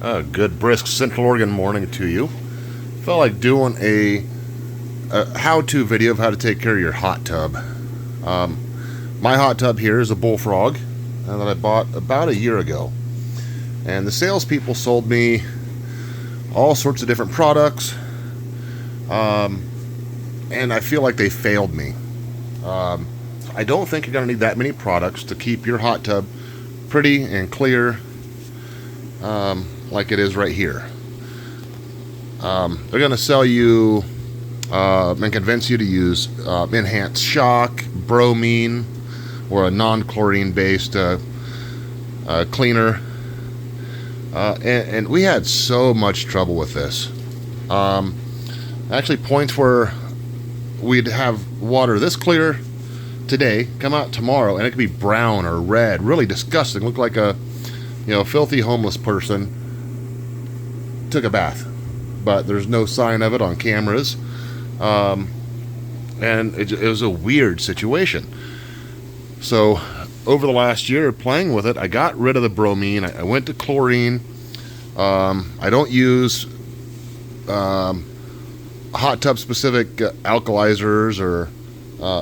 Good brisk Central Oregon morning to you. Felt like doing a how-to video of how to take care of your hot tub. My hot tub here is a BullFrog that I bought about a year ago, and the salespeople sold me all sorts of different products, and I feel like they failed me. I don't think you're going to need that many products to keep your hot tub pretty and clear, like it is right here. They're going to sell you and convince you to use enhanced shock, bromine, or a non-chlorine based cleaner. And we had so much trouble with this. Actually, points where we'd have water this clear today come out tomorrow, and it could be brown or red, really disgusting. Look like a filthy homeless person took a bath, but there's no sign of it on cameras. And it was a weird situation. So over the last year playing with it, I got rid of the bromine. I went to chlorine. I don't use hot tub specific alkalizers or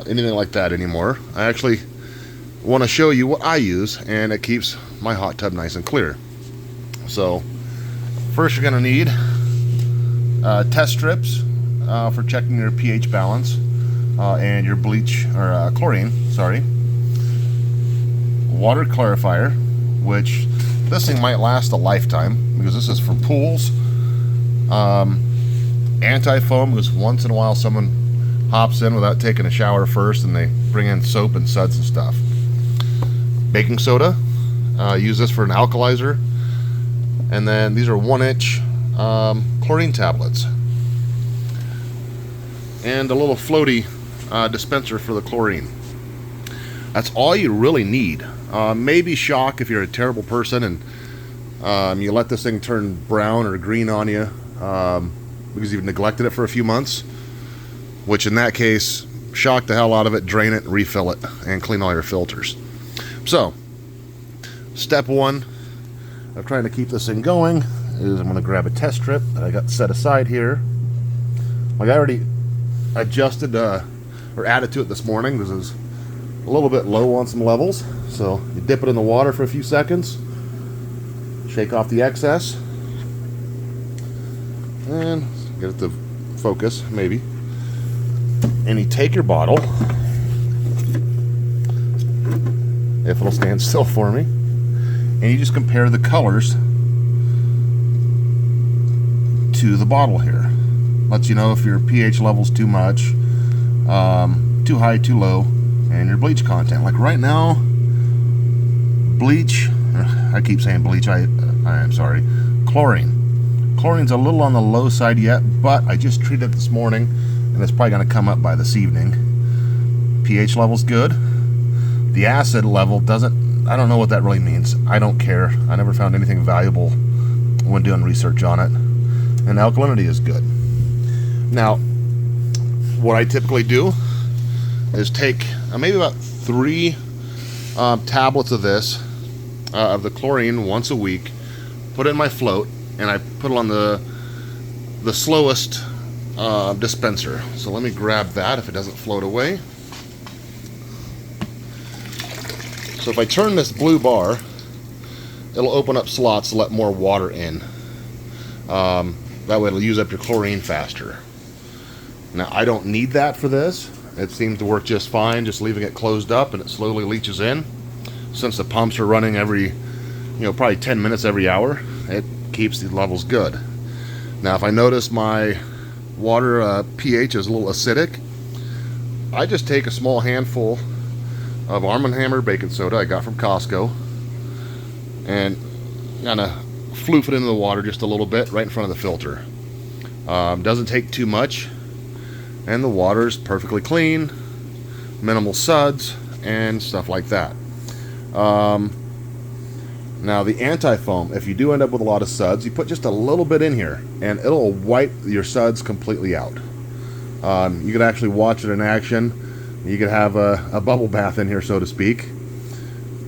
anything like that anymore. I actually want to show you what I use, and it keeps my hot tub nice and clear. So first you're going to need test strips for checking your pH balance and your bleach or chlorine, sorry. Water clarifier, which this thing might last a lifetime because this is for pools. Anti-foam, because once in a while someone hops in without taking a shower first and they bring in soap and suds and stuff. Baking soda, use this for an alkalizer. And then these are 1-inch chlorine tablets. And a little floaty dispenser for the chlorine. That's all you really need. Maybe shock if you're a terrible person and you let this thing turn brown or green on you because you've neglected it for a few months, which in that case, shock the hell out of it, drain it, refill it, and clean all your filters. So, step one of trying to keep this thing going is I'm going to grab a test strip that I got set aside here. Like I already adjusted or added to it this morning because it was a little bit low on some levels. So you dip it in the water for a few seconds, shake off the excess, and get it to focus maybe. And you take your bottle, if it'll stand still for me, and you just compare the colors to the bottle here. Lets you know if your pH level's too much, too high, too low, and your bleach content. Like right now, bleach, I keep saying bleach, I am sorry, chlorine. Chlorine's a little on the low side yet, but I just treated it this morning, and it's probably going to come up by this evening. pH level's good. The acid level doesn't, I don't know what that really means. I don't care. I never found anything valuable when doing research on it. And alkalinity is good. Now, what I typically do is take maybe about 3 tablets of this, of the chlorine once a week, put it in my float, and I put it on the slowest dispenser. So let me grab that if it doesn't float away. So if I turn this blue bar, it'll open up slots to let more water in. That way it'll use up your chlorine faster. Now I don't need that for this. It seems to work just fine, just leaving it closed up, and it slowly leaches in. Since the pumps are running every, probably 10 minutes every hour, it keeps the levels good. Now if I notice my water pH is a little acidic, I just take a small handful of Arm & Hammer baking soda I got from Costco and kind of floof it into the water just a little bit right in front of the filter. Doesn't take too much, and the water's perfectly clean, minimal suds and stuff like that. Now the anti-foam, if you do end up with a lot of suds, you put just a little bit in here and it'll wipe your suds completely out. You could actually watch it in action. You could have a bubble bath in here, so to speak.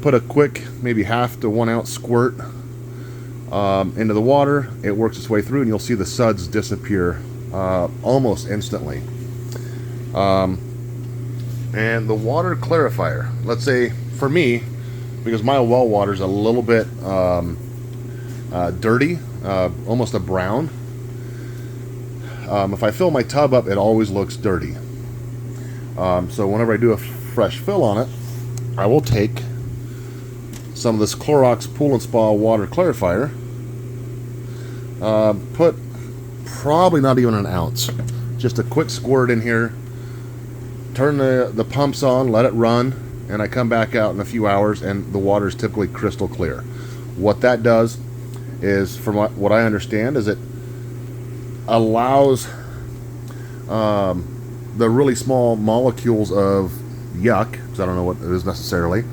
Put a quick, maybe half to 1 ounce squirt into the water. It works its way through, and you'll see the suds disappear almost instantly. And the water clarifier, let's say for me, because my well water is a little bit dirty, almost a brown. If I fill my tub up, it always looks dirty. So whenever I do a fresh fill on it, I will take some of this Clorox Pool and Spa water clarifier, put probably not even an ounce, just a quick squirt in here, turn the pumps on, let it run, and I come back out in a few hours and the water is typically crystal clear. What that does is, from what I understand, is it allows the really small molecules of yuck, because I don't know what it is necessarily,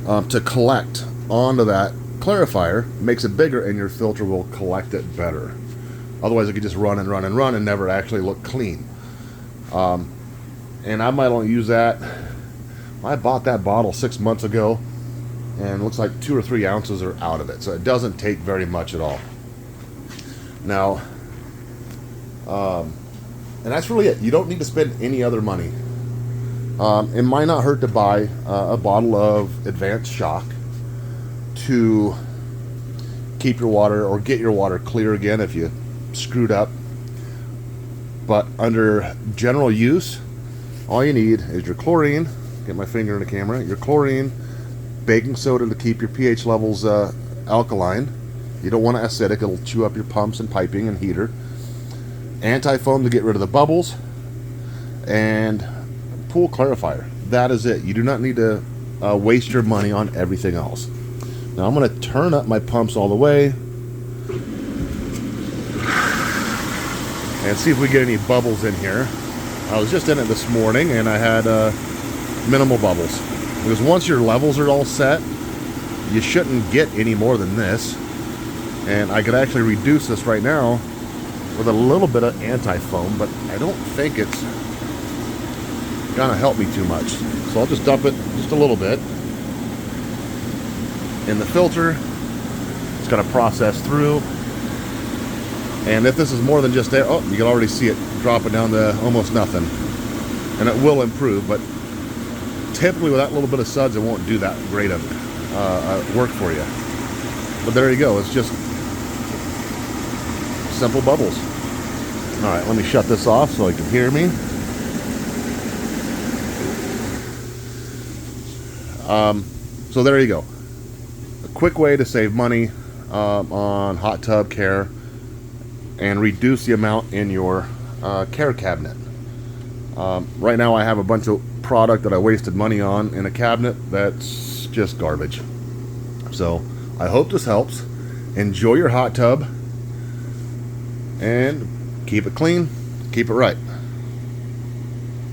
to collect onto that clarifier, makes it bigger, and your filter will collect it better. Otherwise it could just run and run and run and never actually look clean. And I might only use that. I bought that bottle 6 months ago, and it looks like 2 or 3 ounces are out of it, so it doesn't take very much at all. Now, and that's really it. You don't need to spend any other money. It might not hurt to buy a bottle of advanced shock to keep your water, or get your water clear again if you screwed up. But under general use, all you need is your chlorine. Get my finger in the camera. Your chlorine, baking soda to keep your pH levels alkaline. You don't want it acidic. It'll chew up your pumps and piping and heater. Anti-foam to get rid of the bubbles, and pool clarifier. That is it. You do not need to waste your money on everything else. Now I'm going to turn up my pumps all the way and see if we get any bubbles in here. I was just in it this morning and I had minimal bubbles, because once your levels are all set, you shouldn't get any more than this. And I could actually reduce this right now with a little bit of anti-foam, but I don't think it's gonna help me too much. So I'll just dump it just a little bit in the filter. It's gonna process through, and if this is more than just there, oh, you can already see it dropping down to almost nothing, and it will improve. But typically with that little bit of suds, it won't do that great of work for you. But there you go. It's just simple bubbles. All right, let me shut this off so you can hear me. So there you go. A quick way to save money on hot tub care and reduce the amount in your care cabinet. Right now I have a bunch of product that I wasted money on in a cabinet that's just garbage. So I hope this helps. Enjoy your hot tub and keep it clean, keep it right.